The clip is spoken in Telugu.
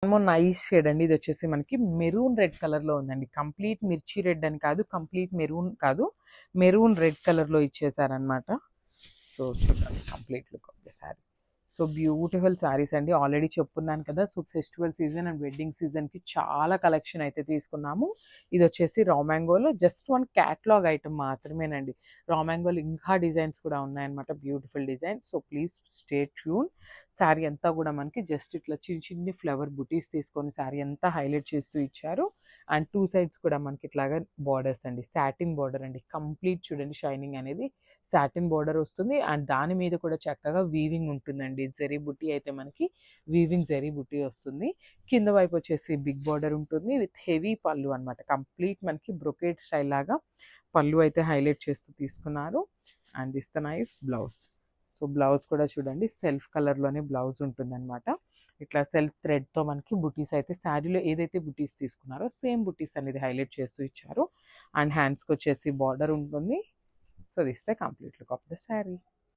మొత్తము నైస్ షేడ్ అండి. ఇది వచ్చేసి మనకి మెరూన్ రెడ్ కలర్లో ఉందండి. కంప్లీట్ మిర్చి రెడ్ అని కాదు, కంప్లీట్ మెరూన్ కాదు, మెరూన్ రెడ్ కలర్లో ఇచ్చేసారనమాట. సో చూడండి complete look of the sari. So beautiful saris అండి. ఆల్రెడీ చెప్పున్నాను కదా, so festival season and wedding సీజన్కి చాలా కలెక్షన్ అయితే తీసుకున్నాము. ఇది వచ్చేసి రా మ్యాంగోలో జస్ట్ వన్ క్యాట్లాగ్ ఐటమ్ మాత్రమేనండి. రా మ్యాంగోలో ఇంకా డిజైన్స్ కూడా ఉన్నాయన్నమాట, beautiful design. So please stay tune. Sari అంతా కూడా మనకి జస్ట్ ఇట్లా చిన్న చిన్ని ఫ్లవర్ బుటీస్ తీసుకొని శారీ అంతా హైలైట్ చేస్తూ ఇచ్చారు. అండ్ టూ సైడ్స్ కూడా మనకి ఇట్లాగా బార్డర్స్ అండి, సాటిన్ బార్డర్ అండి. కంప్లీట్ చూడండి షైనింగ్ అనేది సాటిన్ బార్డర్ వస్తుంది. అండ్ దాని మీద కూడా చక్కగా వీవింగ్ ఉంటుందండి. జరీ బుట్టి అయితే మనకి వీవింగ్ జరీ బుట్టి వస్తుంది. కింద వైపు వచ్చేసి బిగ్ బార్డర్ ఉంటుంది విత్ హెవీ పళ్ళు అనమాట. కంప్లీట్ మనకి బ్రొకేట్ స్టైల్ లాగా పళ్ళు అయితే హైలైట్ చేస్తూ తీసుకున్నారు. And this the nice blouse. So blouse కూడా చూడండి సెల్ఫ్ కలర్లోనే బ్లౌజ్ ఉంటుందన్నమాట. ఇట్లా సెల్ఫ్ థ్రెడ్తో మనకి బుటీస్ అయితే శారీలో ఏదైతే బుటీస్ తీసుకున్నారో సేమ్ బుటీస్ అనేది హైలైట్ చేస్తూ ఇచ్చారు. అండ్ హ్యాండ్స్కి వచ్చేసి బార్డర్ ఉంటుంది. So this the complete look of the sari.